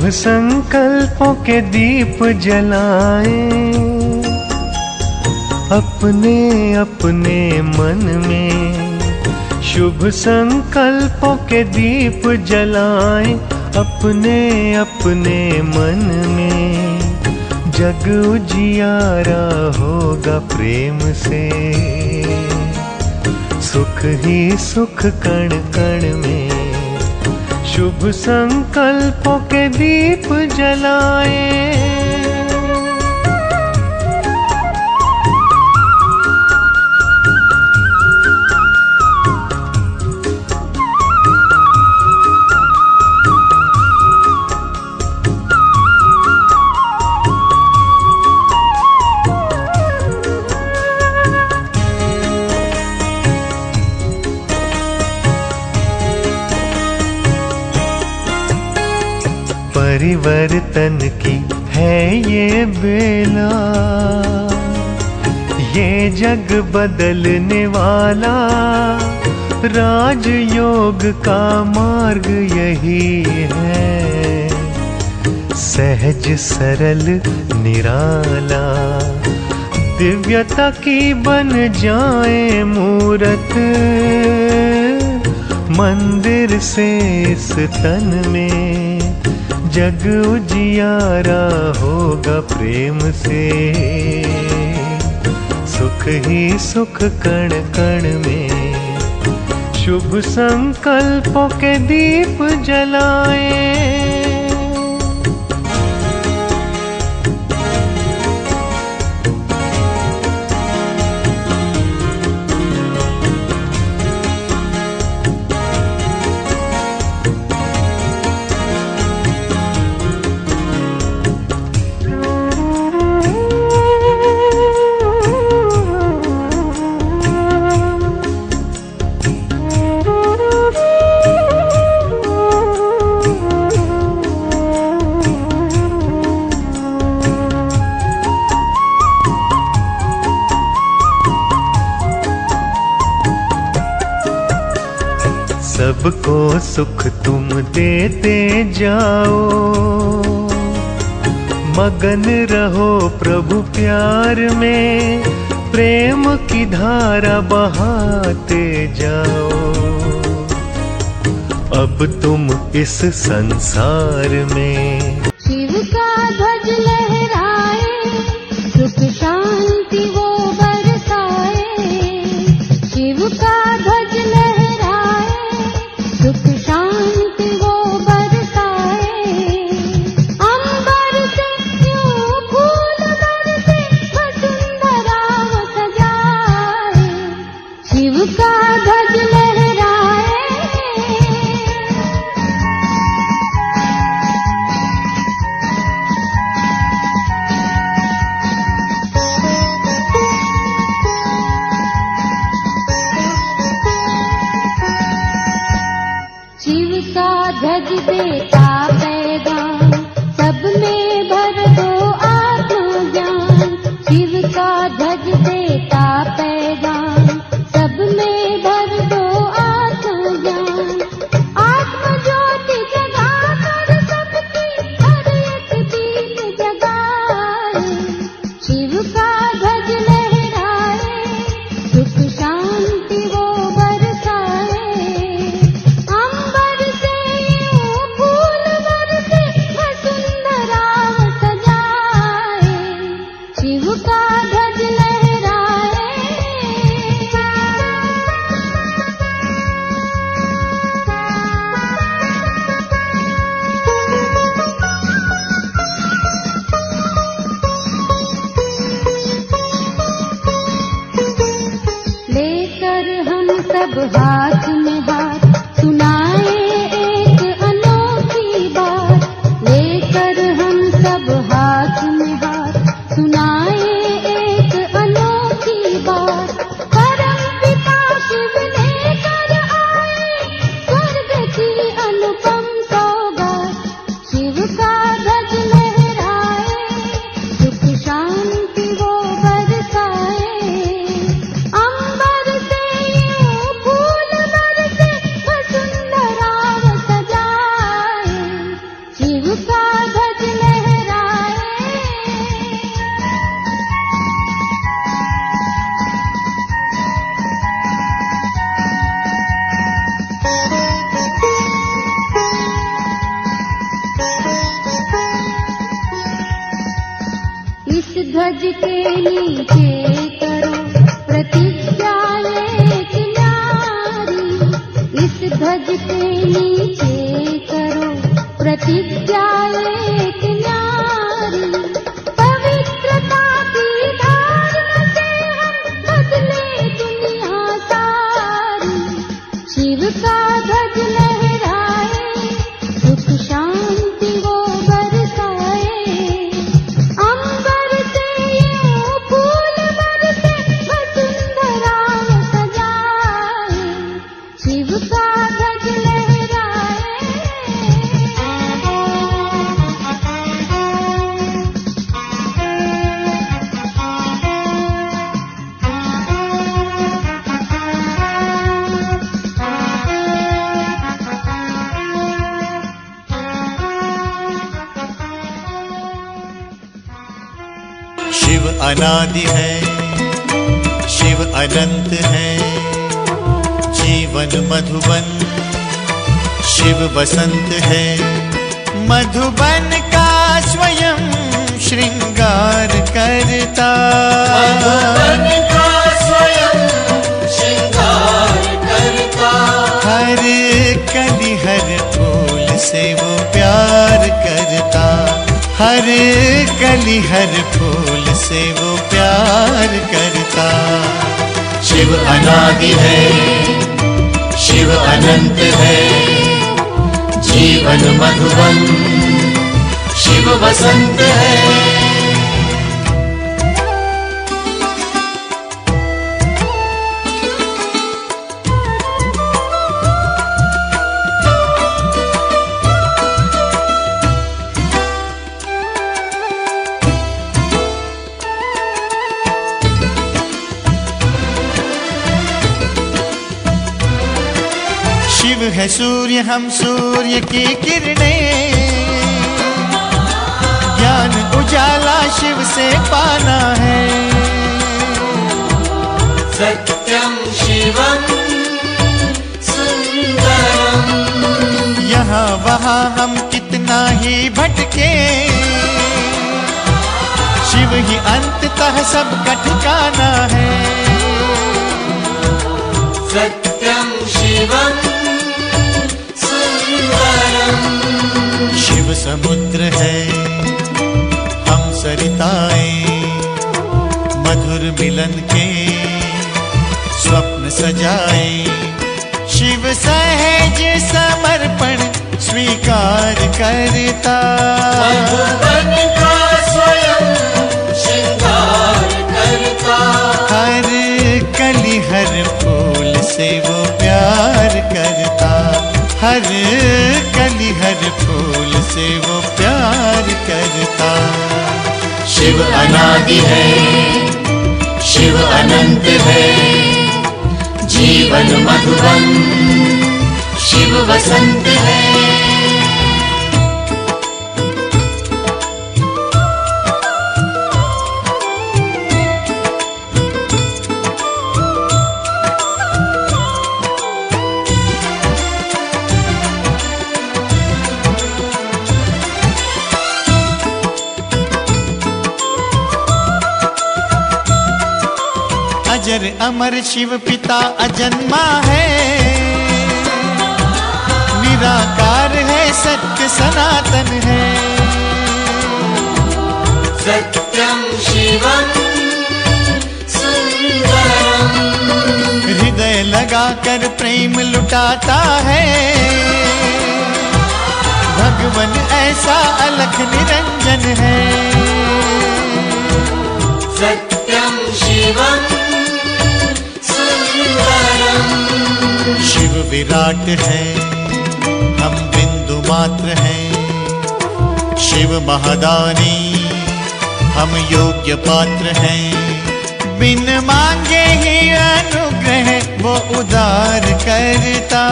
संकल्पों के दीप जलाएं अपने अपने मन में। शुभ संकल्पों के दीप जलाएं अपने अपने मन में। जग उजियारा होगा प्रेम से, सुख ही सुख कण कण में। शुभ संकल्पों के दीप जलाएं। परिवर्तन की है ये बेला, ये जग बदलने वाला। राजयोग का मार्ग यही है, सहज सरल निराला। दिव्यता की बन जाए मूरत, मंदिर से इस तन में। जग उजियारा होगा प्रेम से, सुख ही सुख कण कण में। शुभ संकल्पों के दीप जलाएं। सबको सुख तुम देते जाओ, मगन रहो प्रभु प्यार में। प्रेम की धारा बहाते जाओ, अब तुम इस संसार में। शिव का ध्वज लहराए, सुख शांति वो बरसाए। शिव का ध्वज लहराए, सुख शांति वो बरसाए। अंबर से यूं फूल बरसे, वसुंधरा वो सजाए। शिव का ध्वज लहराए। शिव का ध्वज देता पैगाम, सब में भर दो आत्मा ज्ञान। शिव का ध्वज देता पैगाम, सब में भर दो आत्मा ज्ञान। आत्म ज्योति जगा कर सबकी हर एक दीप जगाए। शिव का ध्वज लहराए, सुख शांति वो बरसाए। अंबर से यूं फूल बरसे, वसुंधरा वो सजाए। शिव का ध्वज लहराए। लेकर हम सब हाथ में हाथ, सुनाए एक अनोखी बात। लेकर हम सब हाथ में हाथ, सुनाए एक अनोखी बात। परम पिता शिव लेकर आए, स्वर्ग की अनुपम सौगात। शिव का ध्वज लहराए, सुख शांति वो बरसाए। अंबर से यूं फूल बरसे, अनादि है, शिव अनंत है। जीवन मधुबन, शिव बसंत है। मधुबन का स्वयं श्रृंगार करता, मधुबन का स्वयं श्रृंगार करता। हर कली हर फूल से वो प्यार करता, हर कली हर फूल से वो प्यार करता। शिव अनादि है, शिव अनंत है। जीवन मधुबन, शिव बसंत है। शिव है सूर्य, हम सूर्य की किरणें। ज्ञान उजाला शिव से पाना है। सत्यम शिवम सुंदरम। यहाँ वहाँ हम कितना ही भटके, शिव ही अंततः सबका ठिकाना है। सत्यम शिवम सुंदरम। शिव समुद्र है, हम सरिताएं। मधुर मिलन के स्वप्न सजाए। शिव सहज समर्पण स्वीकार करता, मधुबन का स्वयं श्रृंगार करता। हर कली हर फूल से वो प्यार करता, हर कली हर फूल से वो प्यार करता। शिव अनादि है, शिव अनंत है। जीवन मधुबन, शिव बसंत है। अजर अमर शिव पिता अजन्मा है। निराकार है, सत्य सनातन है। सत्यम शिवम सुंदरम। हृदय लगाकर प्रेम लुटाता है। भगवन ऐसा अलख निरंजन है। सत्यम शिवम सुंदरम। शिव विराट है, हम बिंदु मात्र हैं। शिव महादानी, हम योग्य पात्र हैं। बिन मांगे ही अनुग्रह वो उदार करता,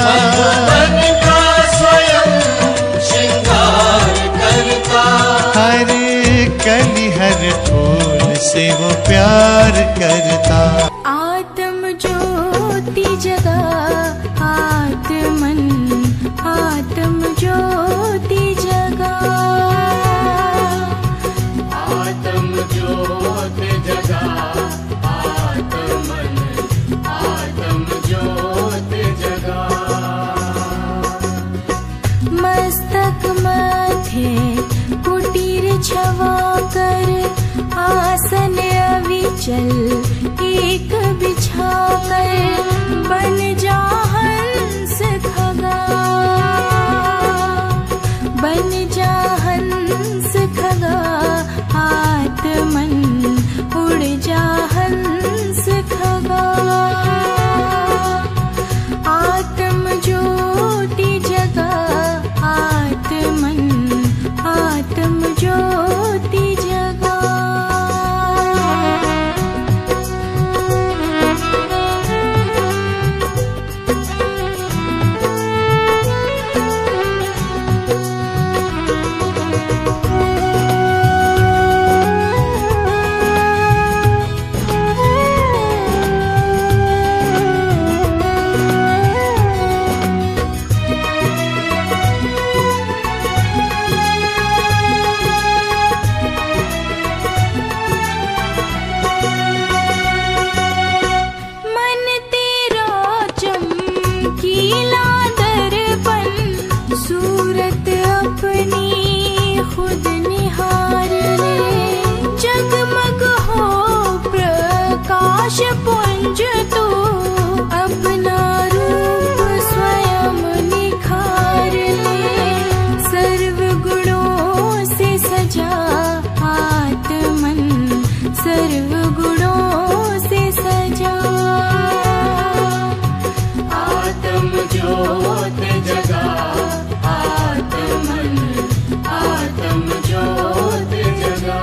मधुबन का स्वयं श्रृंगार करता। हर कली हर फूल से वो प्यार करता। आत्म ज्योति जगा आत्मन, आत्म ज्योति जगा। आत्म ज्योति जगा आत्मन, आत्म ज्योति जगा। मस्तक मध्य कुटीर छवा कर, आसन अविचल एक बिछा कर। बन जा हंस खगा, बन जा हंस खगा। आत्मन उड़ जा हंस खगा। आत्म ज्योति जगा आत्मन, आत्म ज्योति जगा। शीला दर्पण सूरत अपनी खुद निहार ले। जगमग हो प्रकाश पुंज तो अपना रूप स्वयं निखार ले। सर्व गुणों से सजा आत्मन सर्व गुणों से सजा। आत्म ज्योत जगा आत्मन आत्म ज्योत जगा।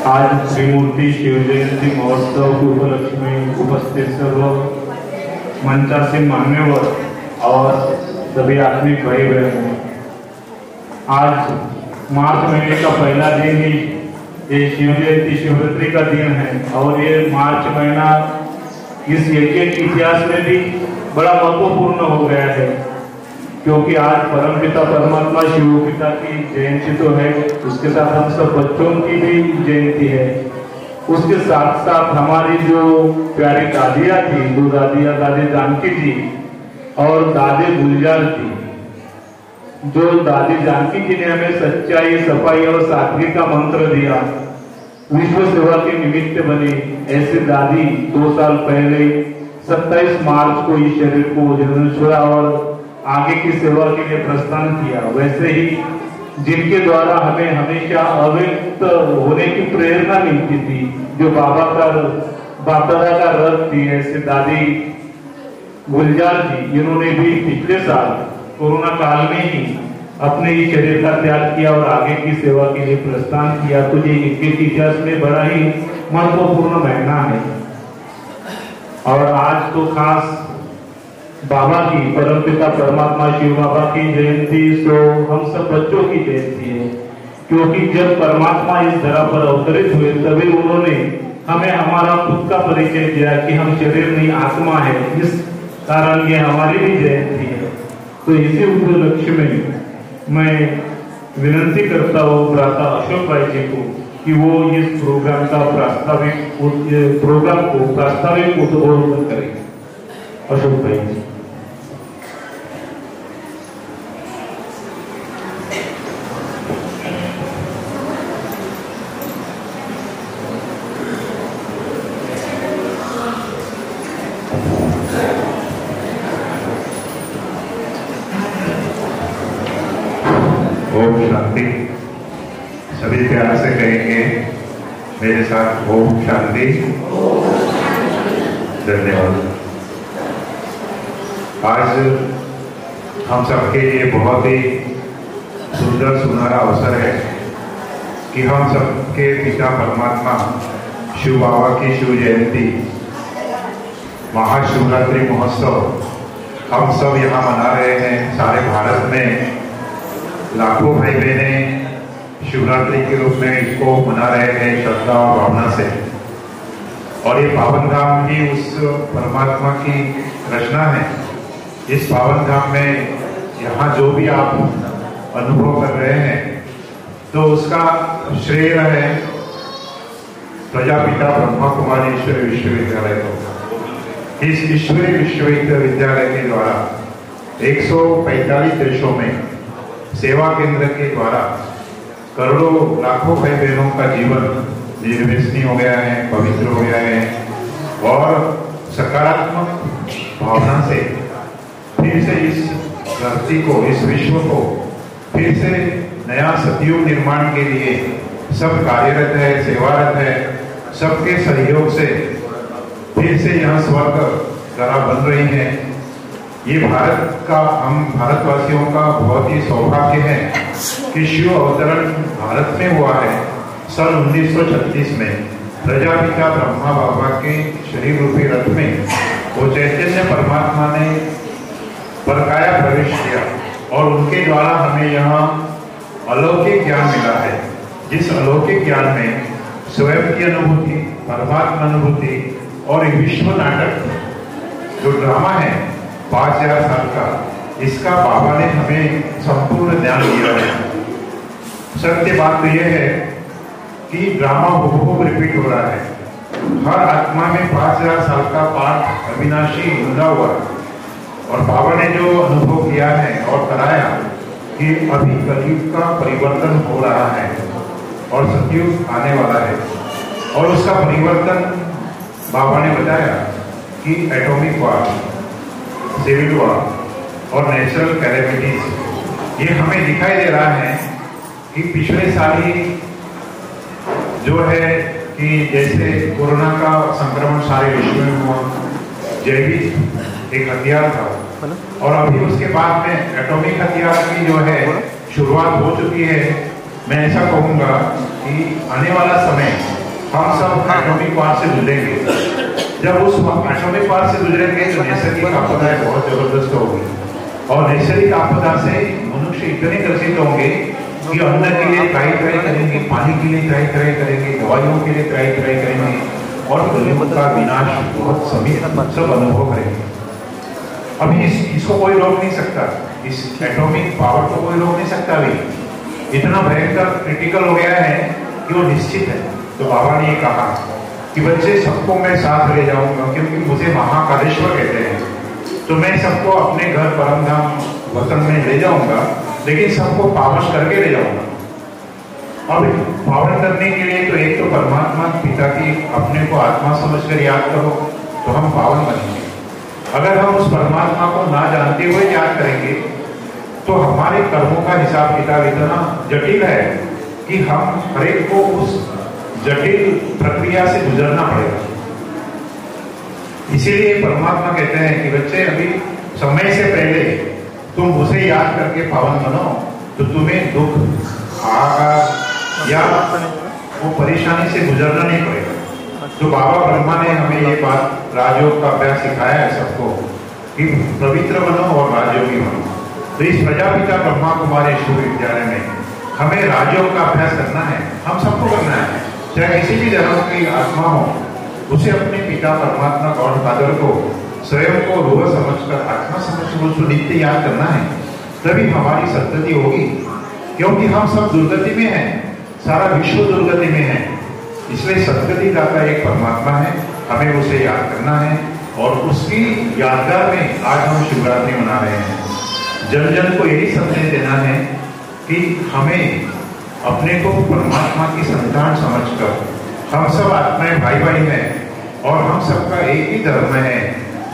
आज त्रिमूर्ति शिव जयंती महोत्सव के उपलक्ष्य में उपस्थित सर्व मंचासीन मान्यवर और सभी आत्मिक भाई बहन, आज मार्च महीने का पहला दिन ही ये शिव जयंती शिवरात्रि का दिन है और ये मार्च महीना इस यज्ञ के इतिहास में भी बड़ा महत्वपूर्ण हो गया है, क्योंकि आज परमपिता परमात्मा शिव पिता की जयंती तो है, उसके साथ हम सब बच्चों की भी जयंती है। उसके साथ साथ हमारी जो प्यारी दादियाँ थी, दो दादियाँ, दादी जानकी जी और दादी गुलजार जी, जो दादी जानकी जी ने हमें सच्चाई, सफाई और सादगी का मंत्र दिया, विश्व सेवा के निमित्त बने, ऐसे दादी 2 साल पहले 27 मार्च को इस शरीर को जन्म छोड़ा और आगे की सेवा के लिए प्रस्थान किया। वैसे ही जिनके द्वारा हमें हमेशा अव्यक्त होने की प्रेरणा मिलती थी, जो बाबा का रथ थी, ऐसे दादी गुलजार जी, इन्होंने भी पिछले साल कोरोना काल में ही अपने ही शरीर का त्याग किया और आगे की सेवा के लिए प्रस्थान किया। तो ये यज्ञ के इतिहास में बड़ा ही महत्वपूर्ण महीना है। और आज तो खास बाबा की, परमपिता परमात्मा शिव बाबा की जयंती, सो हम सब बच्चों की जयंती है, क्योंकि जब परमात्मा इस धरा पर अवतरित हुए तभी उन्होंने हमें हमारा खुद का परिचय दिया कि हम शरीर नहीं आत्मा है, इस कारण ये हमारी भी जयंती है। तो इसी उपलक्ष्य में मैं विनंती करता हूँ भ्राता अशोक भाई जी को कि वो इस प्रोग्राम का प्रास्ताविक उद्बोधन करें। अशोक भाई जी। ओम शांति। सभी प्यार से कहेंगे मेरे साथ, ओम शांति। धन्यवाद। आज हम सबके लिए बहुत ही सुंदर सुनहरा अवसर है कि हम सबके पिता परमात्मा शिव बाबा की शिव जयंती महाशिवरात्रि महोत्सव हम सब यहाँ मना रहे हैं। सारे भारत में लाखों भाई बहनें शिवरात्रि के रूप में इसको मना रहे हैं श्रद्धा और भावना से। और ये पावन धाम ही उस परमात्मा की रचना है। इस पावन धाम में यहाँ जो भी आप अनुभव कर रहे हैं तो उसका श्रेय है प्रजापिता ब्रह्मा कुमारी ईश्वरी विश्वविद्यालय को। इस ईश्वरी विश्वविद्यालय के द्वारा 145 देशों में सेवा केंद्र के द्वारा करोड़ों लाखों भाई बहनों का जीवन निर्व्यसनी हो गया है, पवित्र हो गया है और सकारात्मक भावना से फिर से इस धरती को, इस विश्व को फिर से नया सतयुग निर्माण के लिए सब कार्यरत है, सेवारत है। सबके सहयोग से फिर से यहाँ स्वर्ग धरा बन रही है। ये भारत का, हम भारतवासियों का बहुत ही सौभाग्य है कि शिव अवतरण भारत में हुआ है सन 1936 में। प्रजापिता ब्रह्मा बाबा के शरीर रूपी रथ में वो चैतन्य परमात्मा ने परकाया प्रवेश किया और उनके द्वारा हमें यहाँ अलौकिक ज्ञान मिला है। जिस अलौकिक ज्ञान में स्वयं की अनुभूति, परमात्मा अनुभूति और एक विश्व नाटक जो ड्रामा है 5000 साल का, इसका बाबा ने हमें संपूर्ण ज्ञान दिया है। सत्य बात तो यह है कि ड्रामा हुबहू रिपीट हो रहा है। हर आत्मा में 5000 साल का पाठ अविनाशी जुड़ा हुआ है और बाबा ने जो अनुभव किया है और कराया कि अभी कलयुग का परिवर्तन हो रहा है और सतयुग आने वाला है और उसका परिवर्तन बाबा ने बताया कि एटॉमिक वार, सिविल वार और नेचुरल कैलेमिटीज, ये हमें दिखाई दे रहा है कि पिछले साल ही जो है कि जैसे कोरोना का संक्रमण सारे विश्व में हुआ, जैविक एक हथियार था और अभी उसके बाद में एटॉमिक हथियार की जो है शुरुआत हो चुकी है। मैं ऐसा कहूँगा कि आने वाला समय हम सब एटॉमिक वार से गुजरेंगे। जब उस एटॉमिक वार से गुजरेंगे तो नैसर्गिक आपदाएं बहुत जबरदस्त होगी और नैसर्गिक आपदा से मनुष्य इतने ग्रसित होंगे कि अन्न के लिए ट्राई करेंगे, पानी के लिए ट्राई करेंगे, दवाइयों के लिए ट्राई करेंगे और कलयुग का विनाश बहुत सब अनुभव करेंगे। अभी इसको कोई रोक नहीं सकता, इस एटॉमिक पावर को कोई रोक नहीं सकता। अभी इतना भयंकर क्रिटिकल हो गया है कि वो निश्चित है। तो बाबा ने ये कहा कि बच्चे सबको मैं साथ ले जाऊंगा, क्योंकि मुझे महाकालेश्वर कहते हैं, तो मैं सबको अपने घर परमधाम वतन में ले जाऊंगा, लेकिन सबको पावन करके ले जाऊंगा। अब पावन करने के लिए तो एक तो परमात्मा पिता की अपने को आत्मा समझकर याद करो तो हम पावन बनेंगे। अगर हम उस परमात्मा को ना जानते हुए याद करेंगे तो हमारे कर्मों का हिसाब किताब इतना जटिल है कि हम हरेक को उस जटिल प्रक्रिया से गुजरना पड़ेगा। इसीलिए परमात्मा कहते हैं कि बच्चे अभी समय से पहले तुम उसे याद करके पावन बनो तो तुम्हें दुख आगा या वो परेशानी से गुजरना नहीं पड़ेगा। तो बाबा ब्रह्मा ने हमें ये बात राजयोग का अभ्यास सिखाया है सबको कि पवित्र बनो और राजयोगी बनो। तो इस प्रजापिता ब्रह्मा कुमारी विश्वविद्यालय में हमें राजयोग का अभ्यास करना है, हम सबको करना है। चाहे किसी भी धर्म की आत्मा हो, उसे अपने पिता परमात्मा गॉड फादर को स्वयं को रूह समझकर, आत्मा समझकर उसको नित्य याद करना है, तभी हमारी सद्गति होगी। क्योंकि हम सब दुर्गति में हैं, सारा विश्व दुर्गति में है, इसलिए सद्गति दाता एक परमात्मा है, हमें उसे याद करना है। और उसकी यादगार में आज हम शिवरात्रि मना रहे हैं। जन जन को यही संदेश देना है कि हमें अपने को परमात्मा की संतान समझकर, हम सब आत्माएं भाई भाई हैं और हम सबका एक ही धर्म है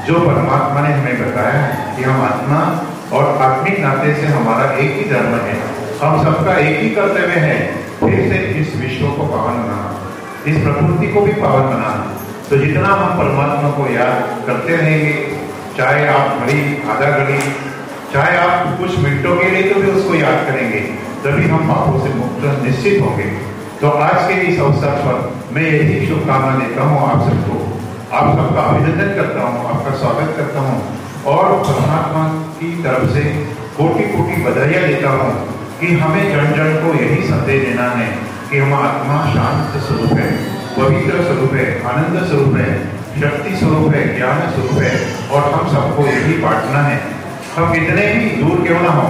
जो परमात्मा ने हमें बताया है कि हम आत्मा और आत्मिक नाते से हमारा एक ही धर्म है। हम सबका एक ही कर्तव्य है फिर से इस विश्व को पावन बनाना, इस प्रकृति को भी पावन बनाना। तो जितना हम परमात्मा को याद करते रहेंगे, चाहे आप घड़ी आधा घड़ी, चाहे आप कुछ मिनटों के लिए तो भी उसको याद करेंगे, तभी हम पापों से मुक्त निश्चित होंगे। तो आज के इस अवसर पर मैं यही शुभकामना देता हूँ आप सबको, आप सबका अभिनंदन करता हूँ, आपका स्वागत करता हूँ और परमात्मा की तरफ से कोटि कोटि बधाइयाँ देता हूँ कि हमें जन जन को यही संदेश देना है कि हम आत्मा शांत स्वरूप है, पवित्र स्वरूप है, आनंद स्वरूप है, शक्ति स्वरूप है, ज्ञान स्वरूप है और हम सबको यही बांटना है। हम कितने भी दूर क्यों ना हो,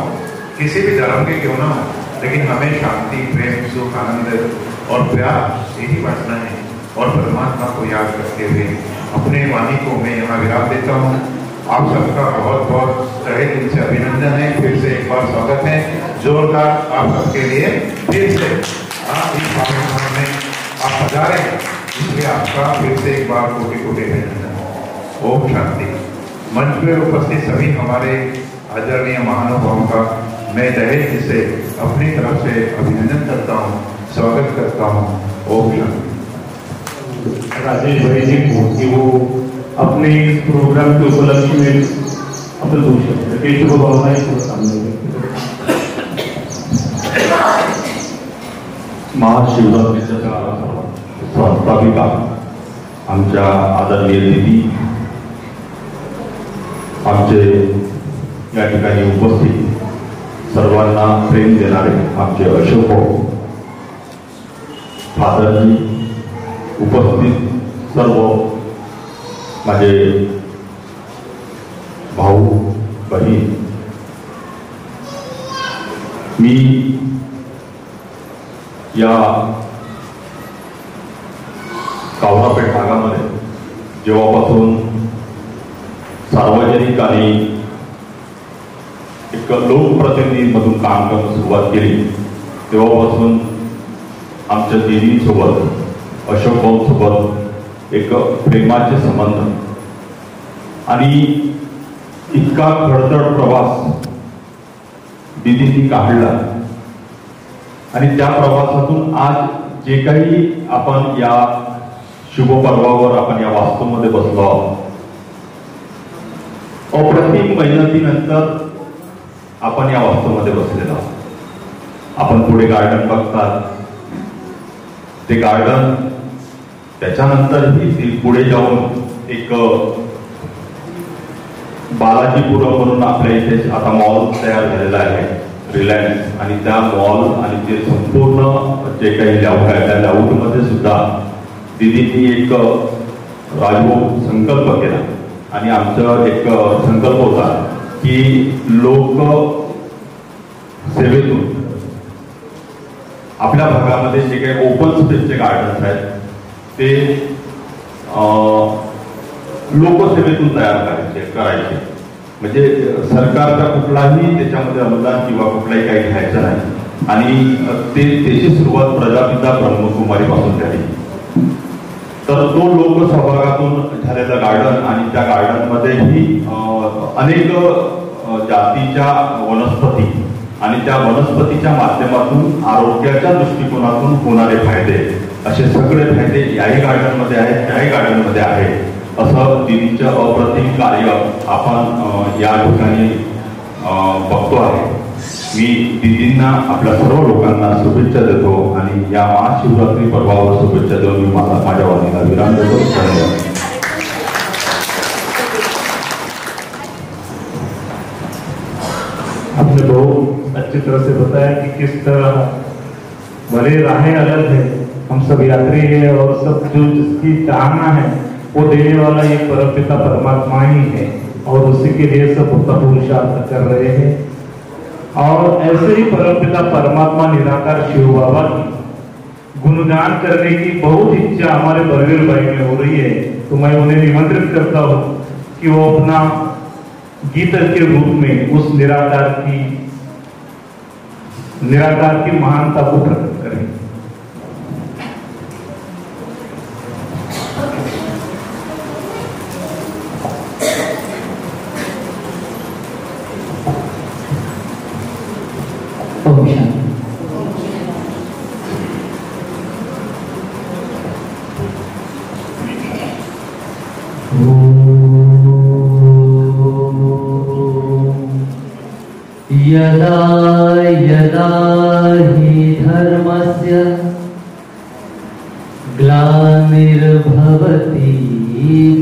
किसी भी धर्म के क्यों ना हो, लेकिन हमें शांति, प्रेम, सुख, आनंद और प्यार यही बांटना है। और परमात्मा को याद करते हुए अपने वाणी को मैं यहाँ विराम देता हूँ। आप सबका बहुत बहुत तहे दिल से अभिनंदन है, फिर से एक बार स्वागत है जोरदार आप सबके लिए। फिर से आप इस कार्यक्रम में आप पधारे, इसलिए आपका फिर से एक बार कोटि कोटि अभिनंदन। ओम शांति। मंच में उपस्थित सभी हमारे आदरणीय महानुभावों का मैं तहे दिल से अपनी तरफ से अभिनंदन करता हूँ, स्वागत करता हूँ। ओम शांति। राजेश भाई जी को कि वो अपने इस प्रोग्राम के उपलक्ष्य में आपलं होऊ शकतं. केशवभावनाही सांगू. महाशिवरात्रीच्या संस्थापिका आमच्या आदरणीय दिदी, आमचे या ठिकाणी उपस्थित सर्वांना प्रेम देणारे आमचे अशोक भाऊ, फादरजी, उपस्थित सर्व माझे भाऊ बहीण, मी या कावरापेठ भागामध्ये जेव्हापासून सार्वजनिक आणि एक लोकप्रतिनिधीमधून काम करून सुरुवात केली तेव्हापासून आमच्या दिदींसोबत, अशोक भाऊंसोबत एक प्रेमाचे संबंध आणि इतका खडतर प्रवास दिदींनी काढला आणि त्या प्रवासातून आज जे काही आपण या शुभपर्वावर आपण या वास्तूमध्ये बसलो आहोत, अप्रतिम मेहनतीनंतर आपण या वास्तूमध्ये बसलेलो आहोत. आपण पुढे गार्डन बघतात, ते गार्डन त्याच्यानंतरही पुढे जाऊन एक बालाजीपुरम म्हणून आपल्या इथे आता मॉल तयार झालेला आहे, रिलायन्स, आणि त्या मॉल आणि ते संपूर्ण जे काही लेआउट आहे त्या लेआउटमध्ये सुद्धा दिदींनी एक राजभोग संकल्प केला आणि आमचा एक संकल्प होता की लोक सेवेतून आपल्या भागामध्ये जे काही ओपन स्पेसचे गार्डन्स आहेत ते लोकसेवेतून तयार करायचे. म्हणजे सरकारचा कुठलाही त्याच्यामध्ये अनुदान किंवा कुठलाही काही घ्यायचं नाही आणि त्याची सुरुवात प्रजापिता ब्रह्मकुमारी पासून झाली. तर तो लोकसहभागातून झालेलं गार्डन आणि त्या गार्डनमध्येही अनेक जातीच्या वनस्पती आणि त्या वनस्पतीच्या माध्यमातून आरोग्याच्या दृष्टिकोनातून होणारे फायदे, असे सगळे फायदे याही गार्डनमध्ये आहेत, त्याही गार्डनमध्ये आहे. असं दिदीचं अप्रतिम कार्य आपण या ठिकाणी बघतो आहे. मी दिदींना आपल्या सर्व लोकांना शुभेच्छा देतो आणि या महाशिवरात्री पर्वावर शुभेच्छा देऊन मी माझ्या वाणीला विराम देतो. धन्यवाद. आपने बहुत अच्छी तरह से बताया कि किस तरह भले राहें अलग है, हम सब यात्री हैं और सब जो जिसकी चाहना है वो देने वाला ये परमपिता परमात्मा ही है और उसी के लिए सब पुरुषार्थ कर रहे हैं. और ऐसे ही परमपिता परमात्मा निराकार शिव बाबा की गुणगान करने की बहुत इच्छा हमारे बलवीर भाई में हो रही है. तो मैं उन्हें निमंत्रित करता हूँ कि वो अपना गीत के रूप में उस निराकार की महानता को प्रकट करें. यदा यदा हि धर्मस्य ग्लानिर्भवति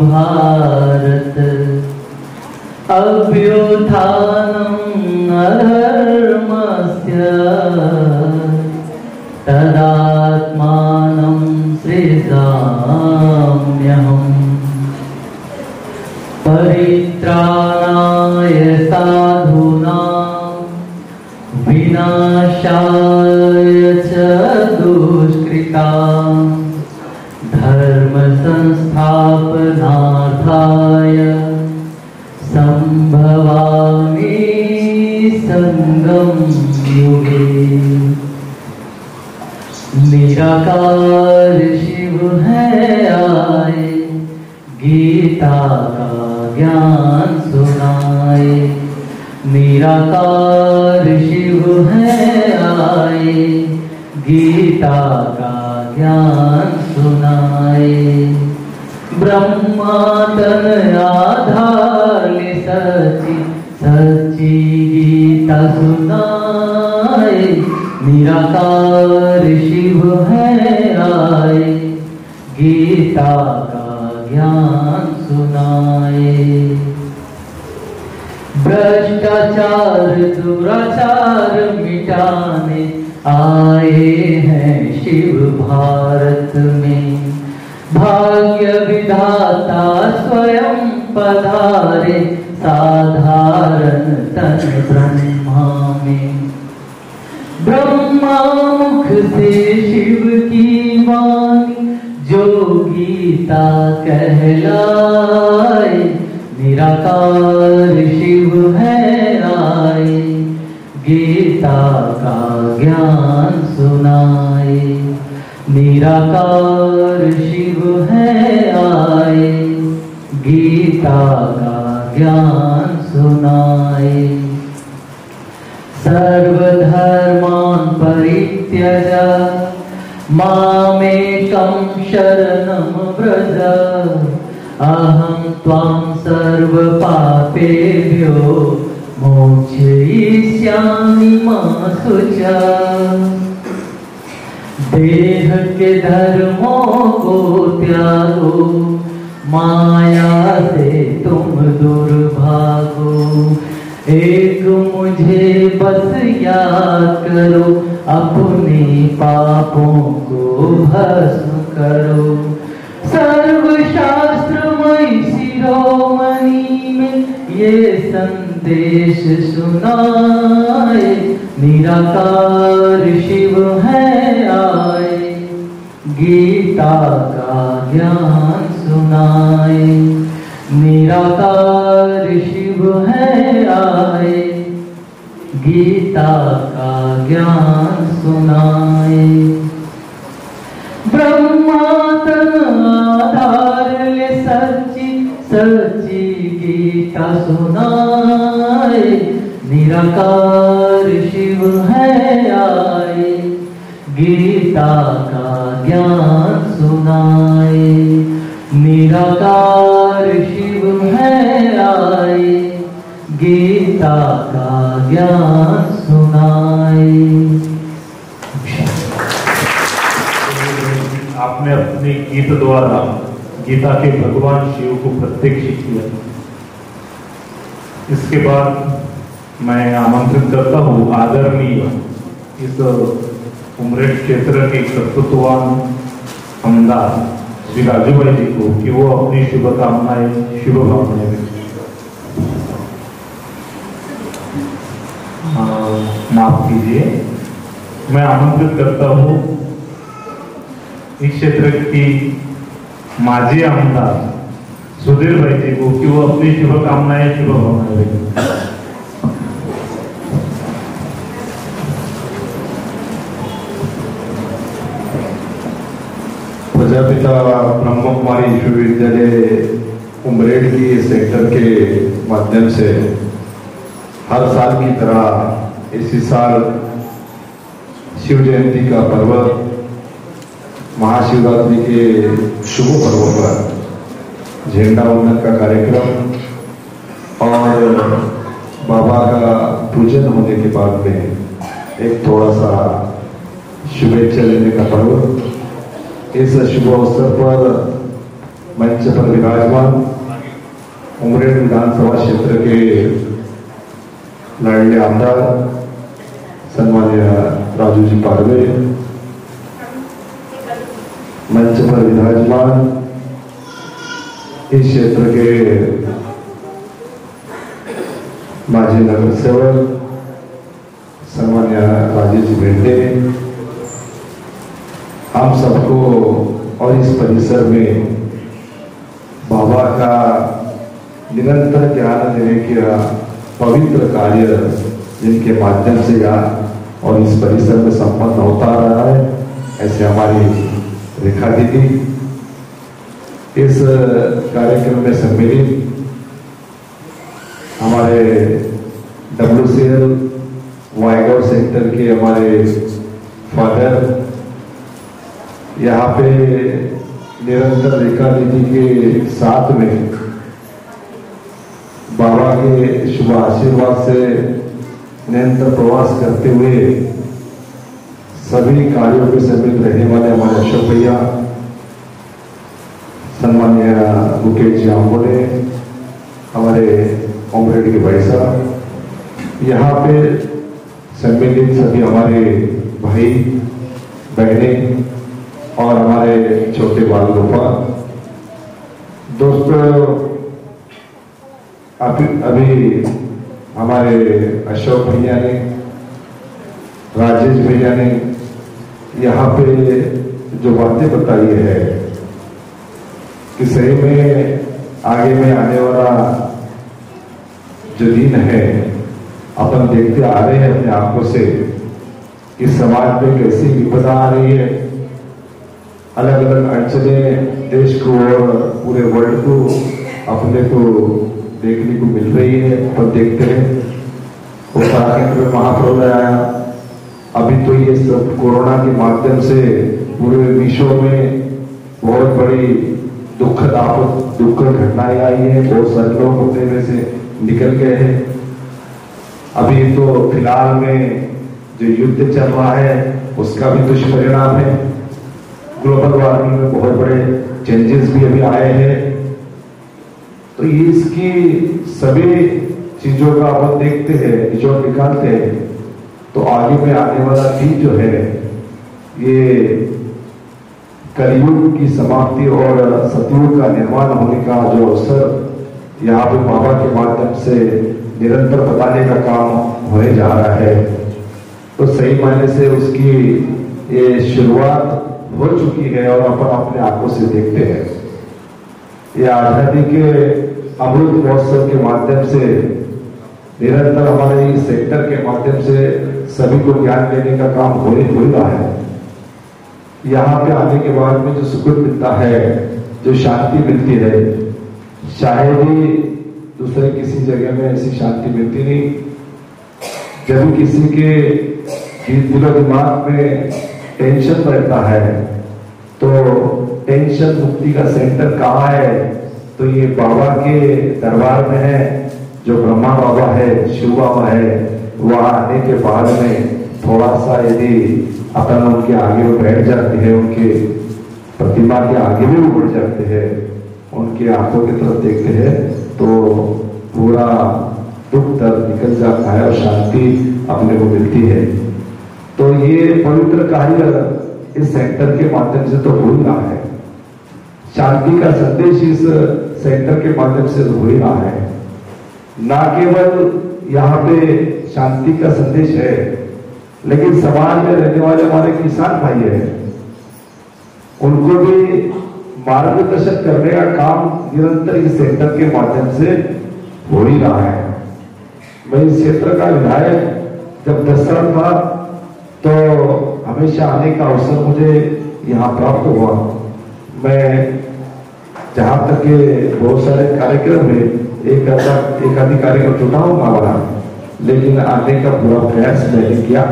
भारत अभ्युत्थानम् अधर्मस्य तदात्मानं सृजाम्यहम् परित्राणाय साधूनां विनाशाय च दुष्कृतां धर्म संस्थापनार्थाय संभवामि संगम युगे. निराकार शिव है आए, गीता का ज्ञान सुनाए. निराकार शिव है आए, गीता का ज्ञान सुनाए. ब्रह्मा तन आधार सची सच्ची गीता सुनाए, निराकार शिव है आए, गीता का ज्ञान सुनाए। भ्रष्टाचार दुराचार मिटाने आए हैं शिव भारत में, भाग्य विधाता स्वयं पधारे साधारण तन ब्रह्मा में। ब्रह्मा मुख से शिव की वाणी जो गीता कहलाए, निराकार शिव है आए, गीता का ज्ञान सुनाए। निराकार शिव है आए, गीता का ज्ञान सुनाए। सर्वधर्मान् परित्यज मामेकं शरणं व्रज, अहं त्वां सर्वपापेभ्यो मोक्षयिष्यामि मा शुचा। देह के धर्मों को त्यागो, माया से तुम दुर्भागो, एक मुझे बस याद करो, अपने पापों को भस्म करो। सर्वशास्त्रमयी शिरोमणि में ये संदेश सुनाए, निराकार शिव है आए, गीता का ज्ञान सुनाए। निराकार शिव है आए, गीता का ज्ञान सुनाए। ब्रह्मा तन आधार ले सच्ची सच्ची गीता सुनाए, निराकार शिव है आए, गीता का ज्ञान सुनाए। निराकार शिव है आए, गीता का ज्ञान सुनाए। आपने अपने गीत द्वारा गीता के भगवान शिव को प्रत्यक्ष किया। इसके बाद मैं आमंत्रित करता हूँ आदरणीय इस उमरेड क्षेत्र के कर्तृत्ववान आमदार श्री राजू भाई जी को कि वो अपनी शुभकामनाएं शुभ भावनाएं माफ कीजिए। मैं आमंत्रित करता हूँ इस क्षेत्र की माजी आमदार सुधीर भाई जी को कि वो अपनी शुभकामनाएं शुभ भावनाएं दें। प्रजापिता ब्रह्म कुमारी विश्वविद्यालय उमरेड की सेक्टर के माध्यम से हर साल की तरह इसी साल शिव जयंती का पर्व महाशिवरात्रि के शुभ पर्व पर झंडा वंदन का कार्यक्रम और बाबा का पूजन होने के बाद में एक थोड़ा सा शुभेच्छा लेने का पर्व। इस शुभ अवसर पर मंच पर विराजमान उमरेड विधानसभा क्षेत्र के लाडले आमदार सन्मान्य राजू जी पारवे, मंच पर विराजमान इस क्षेत्र के माजी नगर सेवक सन्मान्य राजेश जी भेंटे, हम सबको और इस परिसर में बाबा का निरंतर ज्ञान देने का पवित्र कार्य जिनके माध्यम से यहाँ और इस परिसर में संपन्न होता रहा है, ऐसे हमारी रेखा दीदी इस कार्यक्रम में सम्मिलित हमारे WCL वायगांव सेक्टर के हमारे फादर यहाँ पे निरंतर रेखा दीदी के साथ में बाबा के शुभ आशीर्वाद से निरंतर प्रवास करते हुए सभी कार्यों में सम्मिलित रहने वाले हमारे अशोक भैया, सम्मान्य मुकेश जी आंबोले, हमारे कॉमरेड के भाई साहब, यहाँ पे सम्मिलित सभी हमारे भाई बहनें और हमारे छोटे बाल गोपाल दोस्तों, अभी हमारे अशोक भैया ने, राजेश भैया ने यहाँ पे जो बातें बताई है कि सही में आगे में आने वाला जो दिन है अपन देखते आ रहे हैं अपने आंखों से कि समाज में कैसी विपदा आ रही है, अलग अलग अड़चने देश को और पूरे वर्ल्ड को अपने को देखने को मिल रही है। अपन देखते हैं उत्तराखंड में महाप्रलय आया, अभी तो ये सब कोरोना के माध्यम से पूरे विश्व में बहुत बड़ी दुखद घटनाएं आई है, बहुत सारे लोग अपने में से निकल गए हैं। अभी तो फिलहाल में जो युद्ध चल रहा है उसका भी दुष्परिणाम है। ग्लोबल वार्मिंग में बहुत बड़े चेंजेस भी अभी आए हैं। तो ये इसकी सभी चीजों का अपन देखते हैं, निचोड़ निकालते हैं, तो आगे में आने वाला दिन जो है ये कलयुग की समाप्ति और सतयुग का निर्माण होने का जो अवसर यहाँ पे बाबा के माध्यम से निरंतर बताने का काम होने जा रहा है। तो सही मायने से उसकी ये शुरुआत हो चुकी है और अपन अपने आंखों से देखते हैं। ये आजादी के अमृत महोत्सव के माध्यम से निरंतर हमारे इस सेक्टर के माध्यम से सभी को ज्ञान देने का काम हो रहा है। यहाँ पे आने के बाद में जो सुकून मिलता है, जो शांति मिलती है, शायद ही दूसरे किसी जगह में ऐसी शांति मिलती नहीं। जब किसी के दिलो दिमाग में टेंशन रहता है तो टेंशन मुक्ति का सेंटर कहाँ है? तो ये बाबा के दरबार में है, जो ब्रह्मा बाबा है, शिव बाबा है। वहां आने के बाद में थोड़ा सा यदि अपन उनके आगे में बैठ जाते हैं, उनके प्रतिमा के आगे में बढ़ जाते हैं, उनके आंखों की तरफ देखते हैं, तो पूरा दुख दर्द निकल जाता है और शांति अपने को मिलती है। तो ये पवित्र कार्य इस सेंटर के माध्यम से तो हो ही रहा है। शांति का संदेश इस सेंटर के माध्यम से हो ही रहा है। ना केवल यहाँ पे शांति का संदेश है, लेकिन समाज में रहने वाले हमारे किसान भाई हैं, उनको भी मार्गदर्शन करने का काम निरंतर इस सेंटर के माध्यम से हो ही रहा है। मैं इस क्षेत्र का विधायक जब 10 साल था तो हमेशा आने का अवसर मुझे यहाँ प्राप्त हुआ। मैं जहाँ तक के बहुत सारे कार्यक्रम है, एक आधी कार्यक्रम चुनाव वाला, लेकिन आने का पूरा प्रयास मैंने किया,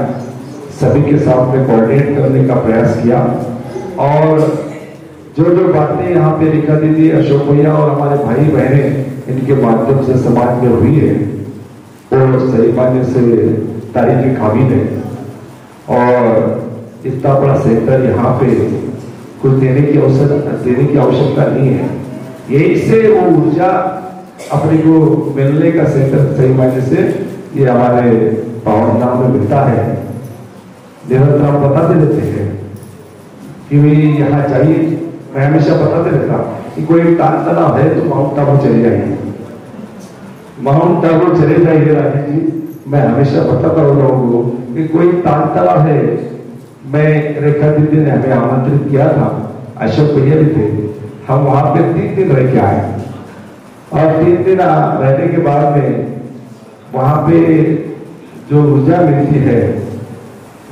सभी के साथ में कोऑर्डिनेट करने का प्रयास किया। और जो बातें यहाँ पे लिखा दीदी, अशोक भैया और हमारे भाई बहने इनके माध्यम से समाज में हुई है, वो सही मायने से तारीफ के काबिल है। और इतना बड़ा सेंटर यहाँ पे कुछ देने की आवश्यकता नहीं है। यही से वो ऊर्जा अपने को मिलने का सेंटर सही मायने से ये हमारे पावन नाम में मिलता है। निरंतर हम बताते रहते हैं कि भाई यहाँ चाहिए। मैं हमेशा बताते रहता कि कोई ताल तलाव है तो माउंट आबू चले जाइए, माउंट आबू चले जाइए राजेश जी। मैं हमेशा बताता हूँ लोगों को कि कोई ताल तलाव है। मैं रेखा दीदी ने हमें आमंत्रित किया था, अशोक भैया भी थे, हम वहां पे 3 दिन रह के आए। और 3 दिन रहने के बाद में वहां पे जो ऊर्जा मिलती है,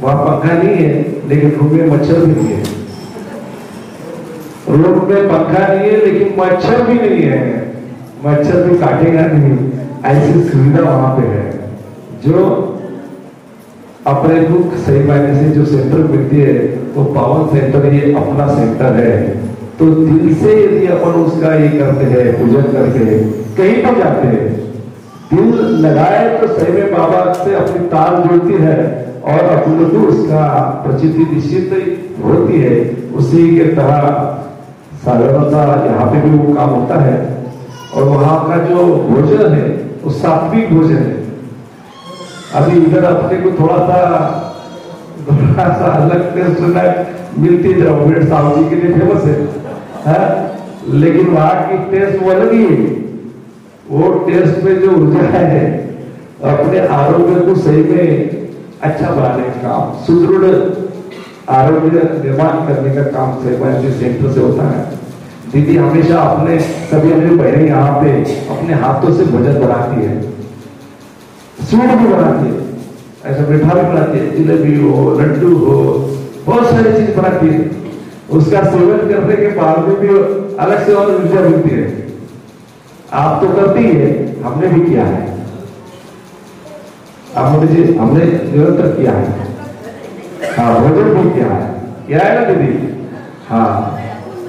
वहां पंखा नहीं है लेकिन रूम में मच्छर भी नहीं है, रूम में पंखा नहीं है लेकिन मच्छर भी नहीं है, मच्छर भी काटेगा नहीं, ऐसी सुविधा वहां पे है। जो अपने दुख सही मायने से जो सेंटर मिलती है वो पावन सेंटर, ये अपना सेंटर है। तो दिल से यदि अपन उसका ये करते हैं, पूजन करके कहीं पर जाते हैं दिल लगाए तो सही में बाबा से अपनी ताल जुड़ती है और अपने को उसका प्रचिति निश्चित होती है। उसी के तरह साधारणता यहाँ पे भी वो काम होता है और वहाँ का जो भोजन है वो सात्विक भोजन है। अभी इधर अपने को थोड़ा सा अलग टेस्ट मिलती है, अमृत साहब जी के लिए फेमस है, लेकिन वहाँ की टेस्ट वो अलग ही है। वो टेस्ट में जो ऊर्जा है अपने आरोग्य को सही में अच्छा बनाने का काम, सुदृढ़ आरोग्य निर्माण करने का काम सेवायती सेंटर से होता है। दीदी हमेशा अपने सभी अपनी बहनें यहाँ पे अपने हाथों से भोजन बनाती है, स्वीट भी बनाती है, ऐसा मीठा भी बनाती है, जिलेबी हो, लड्डू हो, बहुत सारी चीज बनाती है। उसका सेवन करने के बाद में भी अलग से और ऊर्जा मिलती है। आप तो करती है, हमने भी किया है, हमने निरंतर किया है। हाँ, भोजन भी किया है ना दीदी? हाँ,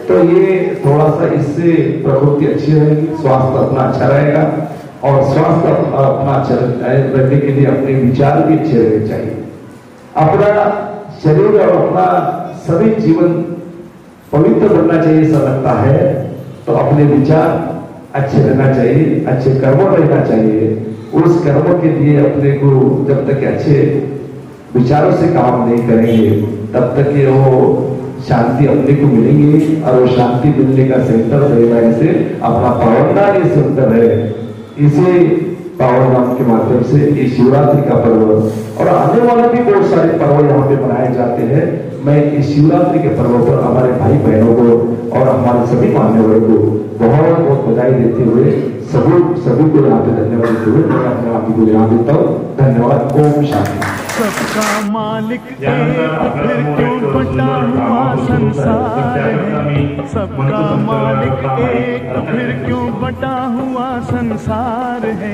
तो ये थोड़ा सा इससे प्रवृत्ति अच्छी रहेगी, स्वास्थ्य अपना अच्छा रहेगा और स्वास्थ्य अपना अच्छा रहने के लिए अपने विचार भी अच्छे रहने चाहिए। अपना शरीर और अपना सभी जीवन पवित्र बनना चाहिए, ऐसा लगता है तो अपने विचार अच्छे रहना चाहिए, अच्छे कर्म रहना चाहिए। उस कर्म के लिए अपने को जब तक अच्छे विचारों से काम नहीं करेंगे तब तक ये वो शांति अपने को मिलेंगी और वो शांति मिलने का सेंटर से अपना पावन नाम ये सेंटर है। इसे पावन नाम के माध्यम से ये शिवरात्रि का पर्व और आने वाले भी बहुत सारे पर्व यहाँ पे मनाए जाते हैं। मैं इस शिवरात्रि के पर्व पर हमारे भाई बहनों को और हमारे सभी मान्यवरों को बहुत बहुत बधाई देते हुए सभी को यहाँ पे धन्यवाद देते हुए मैं अपने आप को यहाँ देता हूँ। धन्यवाद। ओम शांति। सबका मालिक फिर क्यों बटा हुआ संसार है, सबका मालिक एक फिर क्यों बटा हुआ संसार है।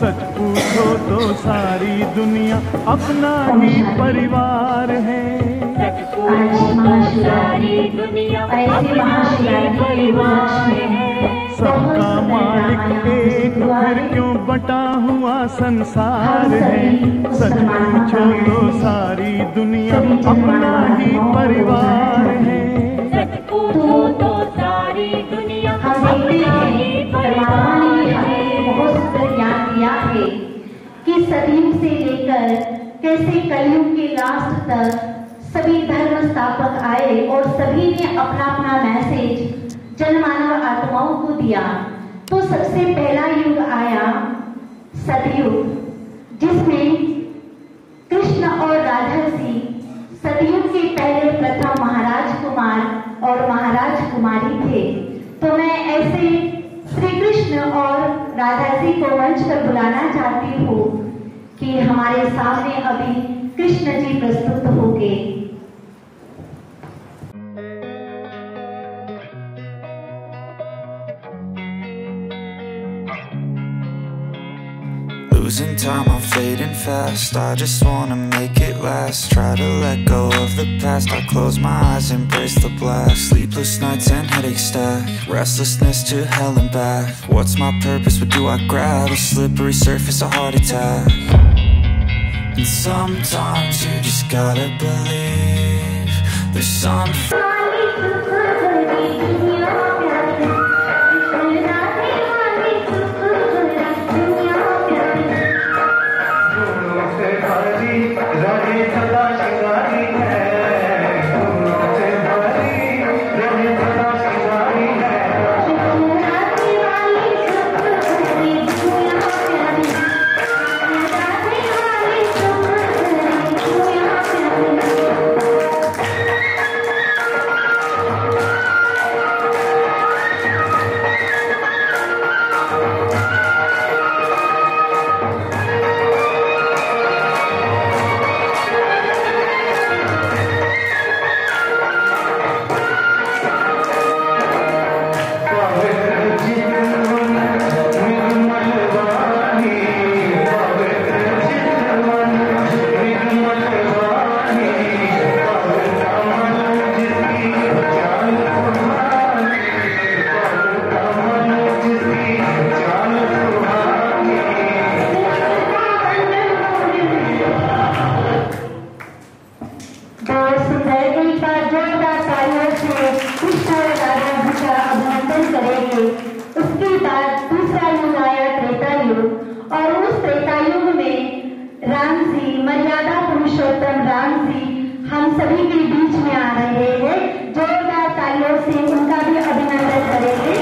सच पूछो तो सारी दुनिया अपना ही परिवार है। सारी दुनिया परिवार है। सबका मालिक एक फिर क्यों बटा हुआ संसार है। सच पूछो तो सारी दुनिया अपना ही परिवार है। सच पूछो तो सारी दुनिया अपना ही परिवार है। बहुत सुंदर ज्ञान दिया है कि सदियों से लेकर कैसे कलयुग के लास्ट तक सभी धर्म स्थापक आए और सभी ने अपना अपना मैसेज जनमानव आत्माओं को दिया। तो सबसे पहला युग आया सतयुग, जिसमें कृष्ण और राधा जी सतयुग के पहले प्रथम महाराज कुमार और महाराज कुमारी थे। तो मैं ऐसे श्री कृष्ण और राधा जी को मंच पर बुलाना चाहती हूँ कि हमारे सामने अभी कृष्ण जी प्रस्तुत होंगे। Losing time, I'm fading fast. I just wanna make it last. Try to let go of the past. I close my eyes, embrace the black. Sleepless nights and headaches stack. Restlessness to hell and back. What's my purpose? What do I grab? A slippery surface, a heart attack. And sometimes you just gotta believe there's something. बहुत सुंदर, एक बार जोरदार तालियों से कृष्ण और राधा जी का अभिनंदन करेंगे। उसके बाद दूसरा युग आया त्रेता युग, और उस त्रेता युग में राम जी, मर्यादा पुरुषोत्तम राम जी हम सभी के बीच में आ रहे हैं। जोरदार तालियों से उनका भी अभिनंदन करेंगे।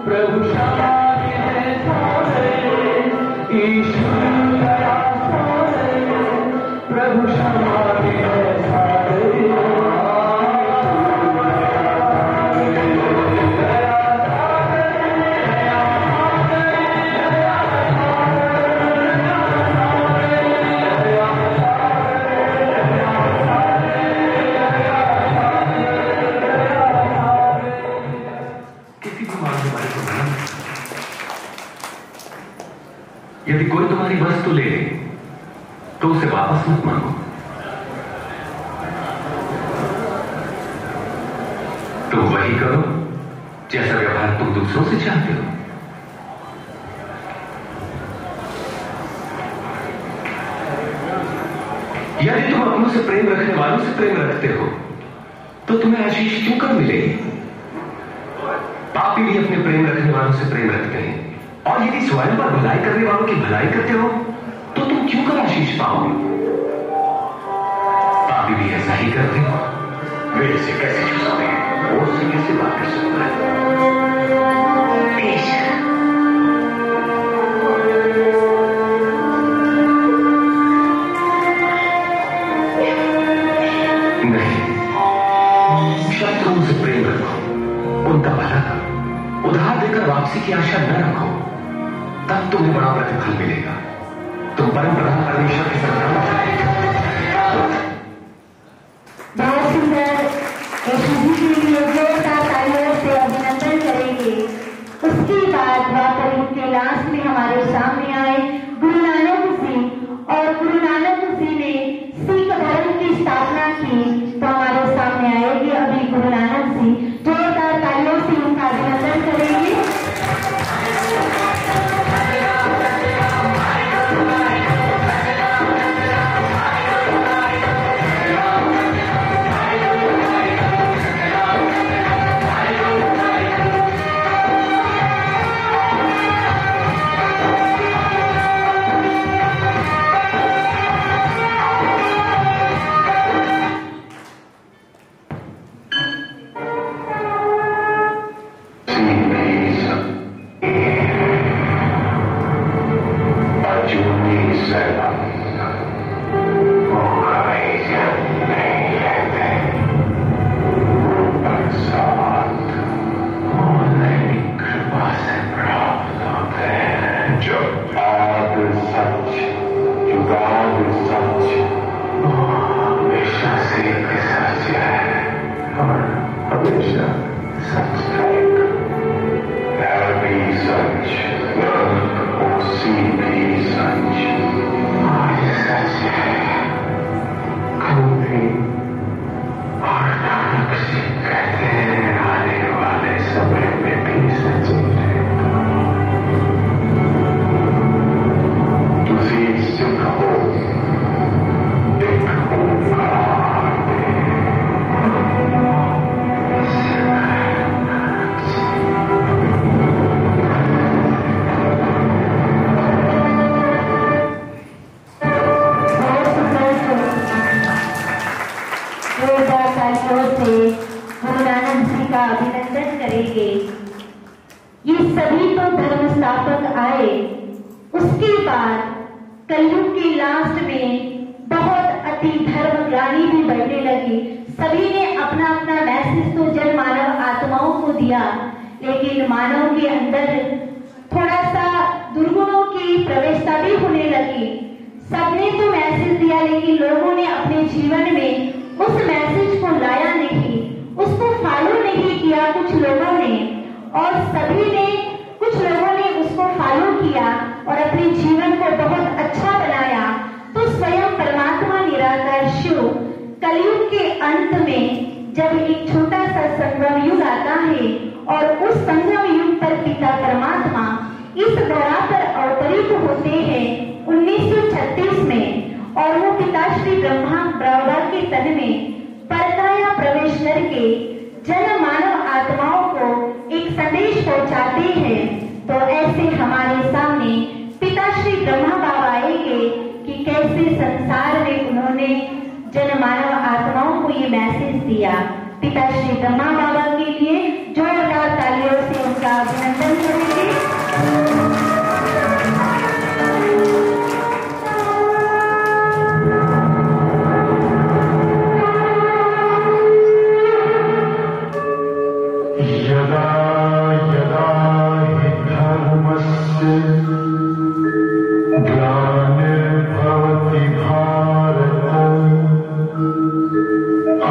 प्रभु शांति है प्रभु क्षमा यदि कोई तुम्हारी वस्तु ले ले तो उसे वापस मत मांगो। तुम वही करो जैसा व्यवहार तुम दूसरों से चाहते हो। यदि तुम अपनों से प्रेम रखने वालों से प्रेम रखते हो तो तुम्हें आशीष क्यों कर मिलेगी? पापी भी अपने प्रेम रखने वालों से प्रेम रखते हैं, और यदि स्वयं पर भलाई करने वालों की भलाई करते हो तो तुम क्यों कर आशीष पाओगे? पापी भी ऐसा ही करते हो। वे इसे कैसे छू सकते हैं? वो उससे कैसे बात कर सकता है? नहीं, शत्रुओं से प्रेम रखो, उनका भला करो, उधार देकर वापसी की आशा न रखो, तब तुम्हें बड़ा प्रतिफल मिलेगा। तुम परम प्रधान परमेश्वर के संतान हो। बहुत सुंदर यीशु जी के लिए जोरदार तालियों से अभिनंदन करेंगे। उसके बाद द्वापर युग के लास्ट में हमारे सामने आए गुरु नानक जी, और गुरु नानक जी ने सिख धर्म की स्थापना की, तो हमारे सामने आएंगे अभी गुरु नानक जी। जोरदार तालियों से उनका अभिनंदन करेंगे। ये सभी तो धर्म स्थापक आए। उसके बाद कलयुग के लास्ट में बहुत अति धर्म ग्लानि भी बढ़ने लगी। सभी ने अपना अपना मैसेज तो जन मानव आत्माओं को दिया, लेकिन मानव के अंदर थोड़ा सा दुर्गुणों की प्रवेशता भी होने लगी। सबने तो मैसेज दिया, लेकिन लोगों ने अपने जीवन में उस मैसेज को लाया नहीं, उसको फॉलो नहीं किया कुछ लोगों ने, और सभी ने कुछ लोगों ने उसको फॉलो किया और अपने जीवन को बहुत अच्छा बनाया। तो स्वयं परमात्मा निराकार शिव कलयुग के अंत में जब एक छोटा सा संगम युग आता है, और उस संगम युग पर पिता परमात्मा इस धरा पर अवतरित होते हैं 1936 में, और वो पिता श्री ब्रह्मा के तन में परकाया प्रवेश करके जन मानव आत्माओं को एक संदेश पहुंचाते हैं। तो ऐसे हमारे सामने पिता श्री ब्रह्मा बाबा आएंगे कि कैसे संसार में उन्होंने जन मानव आत्माओं को ये मैसेज दिया। पिता श्री ब्रह्मा बाबा के लिए जोरदार तालियों से उनका अभिनंदन करेंगे। ग्लानिर्भवति भारत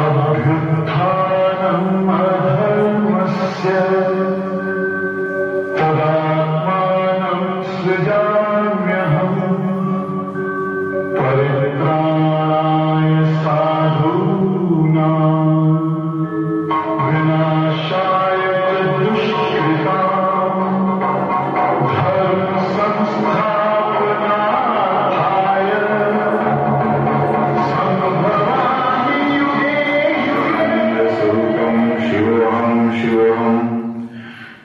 अभ्युत्थानम् अधर्मस्य तदात्मानं सृजाम्यहम् परित्राणाय साधूनां विनाशाय दुष्कृतां धर्म संस्थापनार्थाय संभवामि युगे युगे। स्वरूपं शिवोऽहं शिवोऽहं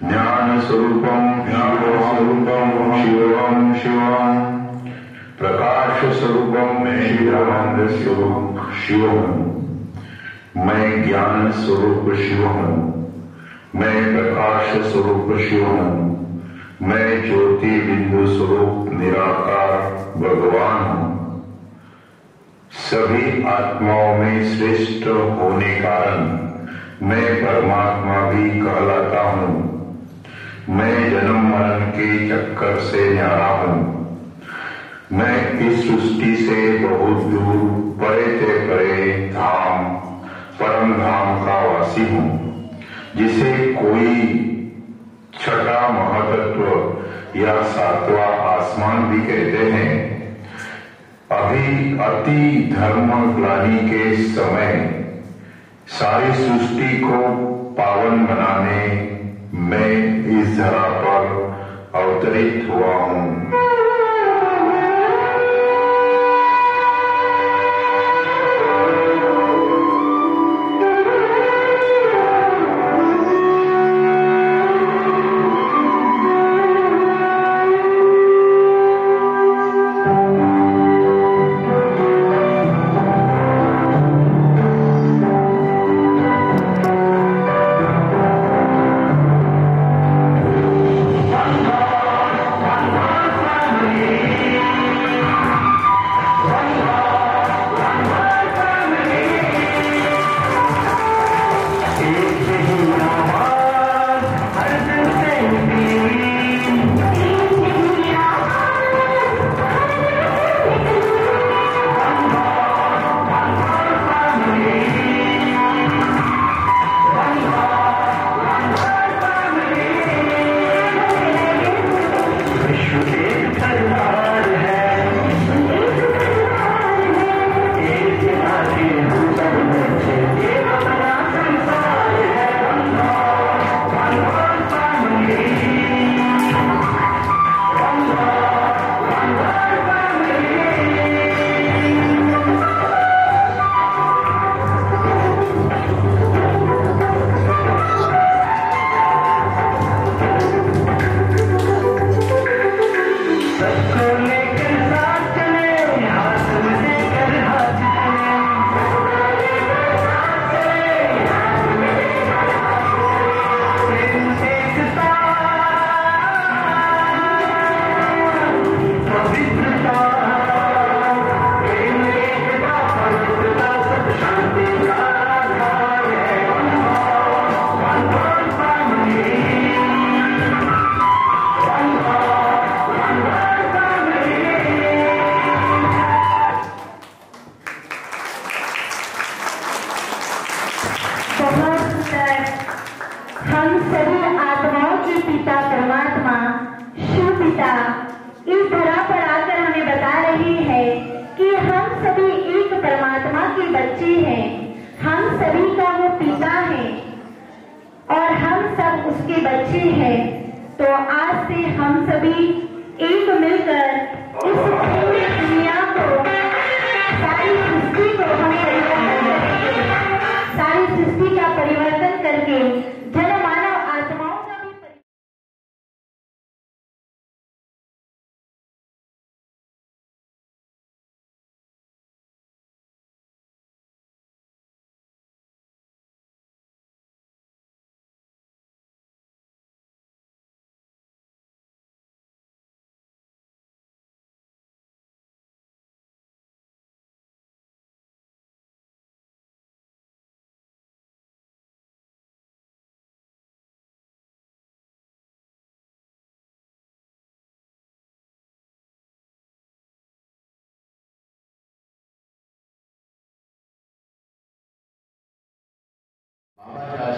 ज्ञान स्वरूपं शिवोऽहं शिवोऽहं प्रकाश स्वरूपम में शिवानंद स्वरूप शिव हूँ। मैं ज्ञान स्वरूप शिव हूँ। मैं प्रकाश स्वरूप शिव हूँ। मैं ज्योति बिंदु स्वरूप निराकार भगवान हूँ। सभी आत्माओं में श्रेष्ठ होने कारण मैं परमात्मा भी कहलाता हूँ। मैं जन्म मरण के चक्कर से न्यारा हूँ। मैं इस सृष्टि से बहुत दूर परे से परे धाम परम धाम का वासी हूँ, जिसे कोई छठा महातत्व या सातवां आसमान भी कहते हैं। अभी अति धर्म ग्लानि के समय सारी सृष्टि को पावन बनाने मैं इस धरा पर अवतरित हुआ हूँ।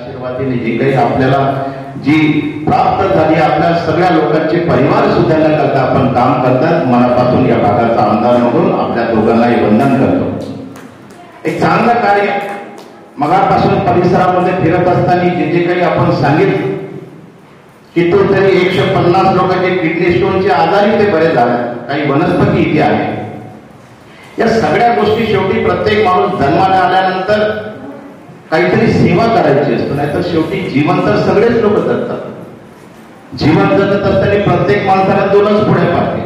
आशीर्वादाने जे काही आपल्याला जी प्राप्त झाली, आपल्या सगळ्या लोकांचे परिवार सुधारण्याकरता आपण काम करतात. मनापासून या भागाचा आमदार म्हणून आपल्या दोघांनाही वंदन करतो. एक चांगलं कार्य मगापासून परिसरामध्ये फिरत असताना जे जे काही आपण सांगितलं की तो तरी 150 लोकांचे किडनी स्टोनचे आजारी ते बरे झाले, काही वनस्पती इथे आहे. या सगळ्या गोष्टी शेवटी प्रत्येक माणूस जन्माला आल्यानंतर काहीतरी सेवा करायची असतो, नाहीतर शेवटी जीवन तर सगळेच लोक जगतात. जीवन जगत असताना प्रत्येक माणसाला 2च पुढे पाहते.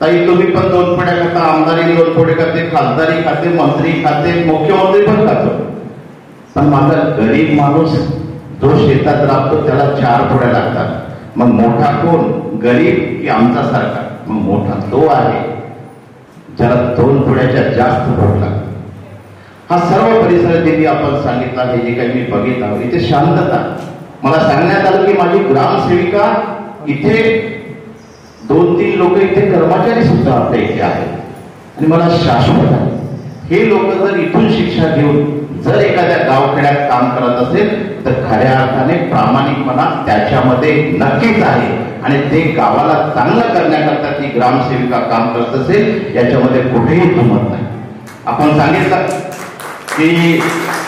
ताई तुम्ही पण 2 पुढे खाता, आमदारी 2 पुढे खाते, खासदारी खाते, मंत्री खाते, मुख्यमंत्री पण खातो. पण माझा गरीब माणूस जो शेतात राबतो त्याला 4 पुढे लागतात. मग मोठा कोण, गरीब की आमचा सरकार? मग मोठा तो आहे ज्याला 2 पुढ्याच्या जास्त भूक लागतात. हा सर्व परिसरात आपण सांगितलं आहे. जे काही मी बघितलं इथे शांतता. मला सांगण्यात आलं की माझी ग्रामसेविका इथे 2-3 लोक इथे कर्मचारी सुद्धा आपल्या इथे आहेत आणि मला शाश्वत आहे हे लोक जर इथून शिक्षा घेऊन जर एखाद्या गावखेड्यात काम करत असेल तर खऱ्या अर्थाने प्रामाणिकपणा त्याच्यामध्ये नक्कीच आहे आणि ते गावाला चांगलं करण्याकरता ती ग्रामसेविका काम करत असेल याच्यामध्ये कुठेही दुमत नाही. आपण सांगितलं की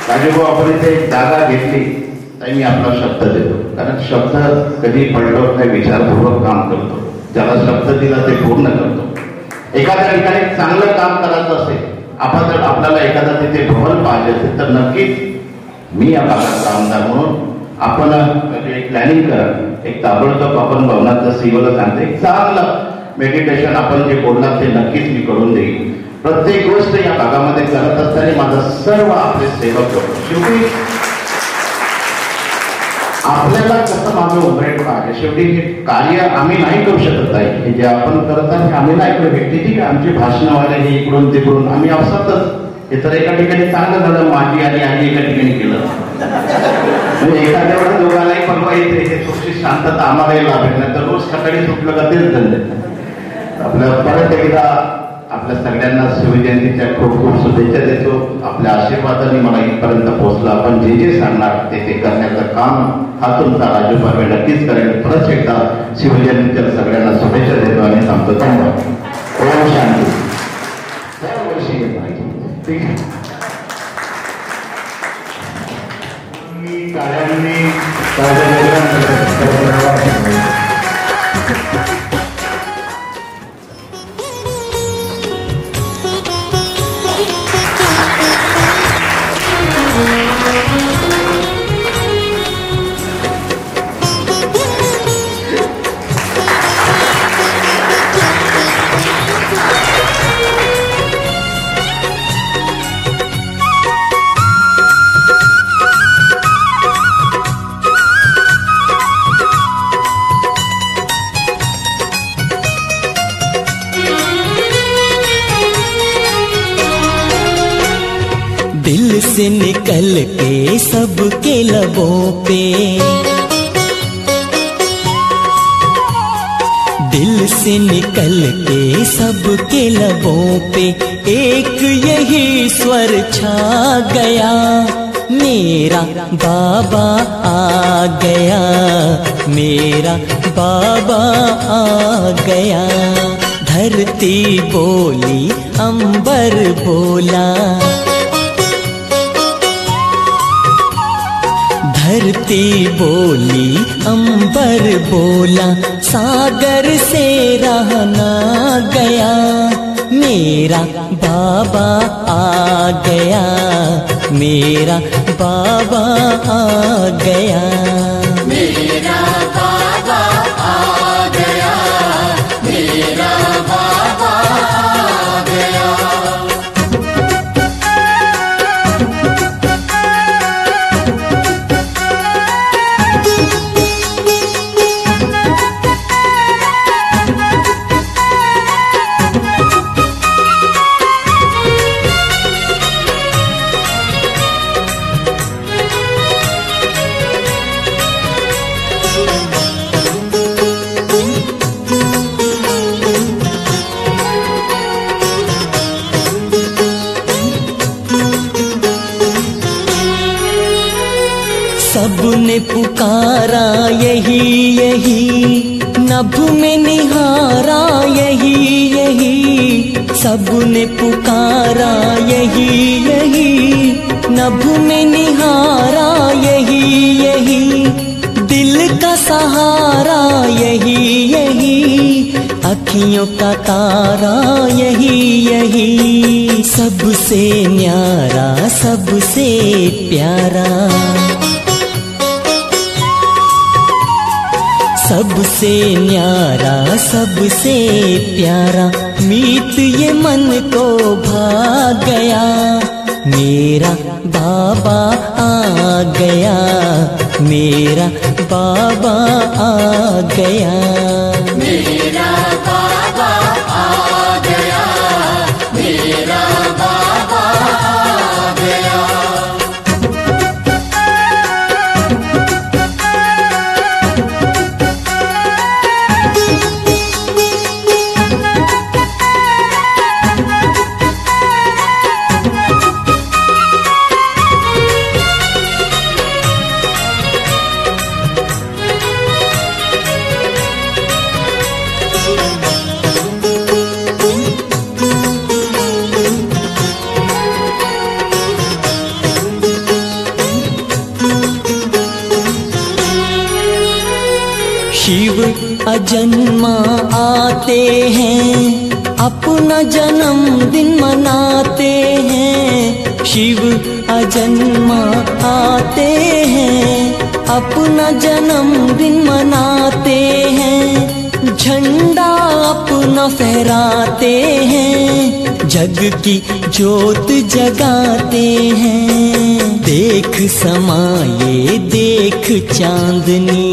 राजूभाऊ आपण इथे जागा घेतली तर मी आपला शब्द देतो, कारण शब्द कधी पडलो नाही, विचारपूर्वक काम करतो. ज्याला शब्द दिला ते पूर्ण करतो. एखाद्या ठिकाणी चांगलं काम करायचं असेल, आपण जर आपल्याला एखादा तिथे भवन पाहिजे असेल तर नक्कीच मी या भागाचा आमदार म्हणून आपण एक प्लॅनिंग करा. एक ताबडतोब आपण भवनाचं सीओला सांगते एक चांगलं मेडिटेशन आपण जे बोललात ते नक्कीच मी करून देईन. प्रत्येक गोष्ट या भागामध्ये करत असताना माझा सर्व आपले सेवक होतो. शेवटी आपल्याला कसं माझं उभरेट पाहिजे. शेवटी हे कार्य आम्ही नाही करू शकत आहे. हे जे आपण करत आहे आम्ही नाही करू शकत. ठीक आहे, आमची भाषणवाले हे इकडून तिकडून आम्ही असतच. हे तर एका ठिकाणी चांगलं झालं, माझी आणि आधी एका ठिकाणी केलं म्हणजे एखाद्या वेळेस दोघांनाही परवा येते. हे थोडीशी शांतता आम्हालाही लाभेल, नाही तर रोज सकाळी सुटलं का तेच धंदे. आपल्या परत एकदा आपल्या सगळ्यांना शिवजयंतीच्या खूप खूप शुभेच्छा देतो. आपल्या आशीर्वादाने मला इथपर्यंत पोहोचला. आपण जे जे सांगणार ते करण्याचं काम हा तुमचा राजू पारवे नक्कीच करेल. परत एकदा शिवजयंतीच्या सगळ्यांना शुभेच्छा देतो आणि सांगतो धन्यवाद. ओम शांती. दिल से निकल के सबके लबों पे, दिल से निकल के सबके लबों पे एक यही स्वर छा गया, मेरा बाबा आ गया, मेरा बाबा आ गया। धरती बोली अंबर बोला, धरती बोली अंबर बोला, सागर से रह ना गया, मेरा बाबा आ गया, मेरा बाबा आ गया, मेरा बाबा आ गया, मेरा बाबा आ गया। सबने पुकारा यही यही, नभ में निहारा यही यही, सबने पुकारा यही यही, नभ में निहारा यही यही, दिल का सहारा यही यही, अखियों का तारा यही यही, सबसे न्यारा सबसे प्यारा, सबसे न्यारा सबसे प्यारा, मीत ये मन को भा गया, मेरा बाबा आ गया, मेरा बाबा आ गया, मेरा बाबा आ गया, मेरा बाबा आ गया। शिव अजन्मा आते हैं, अपना जन्मदिन मनाते हैं, शिव अजन्मा आते हैं, अपना जन्मदिन मनाते हैं, झंडा अपना फहराते हैं, जग की ज्योत जगाते हैं, देख समाये देख चांदनी,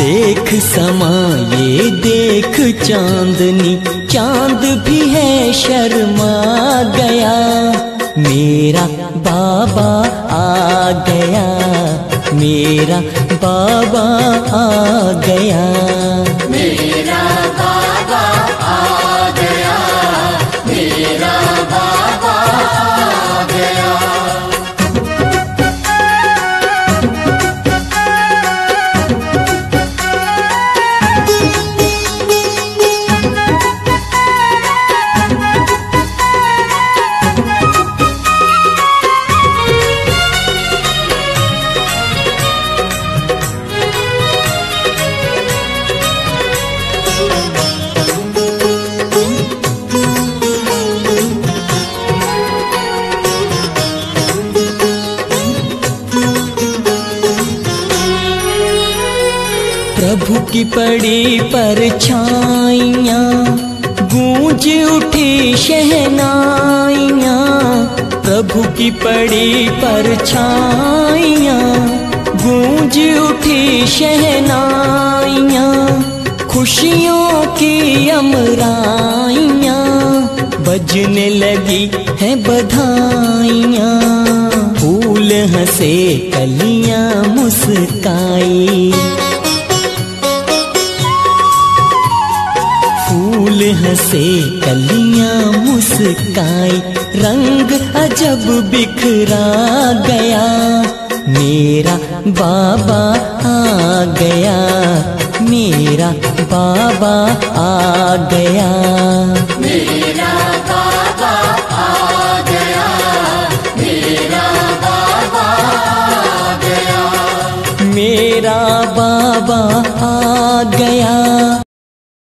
देख समाये देख चांदनी, चांद भी है शर्मा गया, मेरा बाबा आ गया, मेरा बाबा आ गया, मेरा बाबा आ गया, मेरा बाबा आ गया। प्रभु की पड़ी परछाइयाँ, गूंज उठी शहनाइयाँ, प्रभु की पड़ी परछाइयाँ, गूंज उठी शहनाइयाँ, खुशियों की अमराइयाँ, बजने लगी है बधाइयाँ, फूल हंसे कलियाँ मुस्काई, फूल हंसे कलियां मुस्काई, रंग अजब बिखरा गया, मेरा बाबा आ गया, मेरा बाबा आ गया, मेरा बाबा आ गया, मेरा बाबा आ गया, मेरा बाबा आ गया,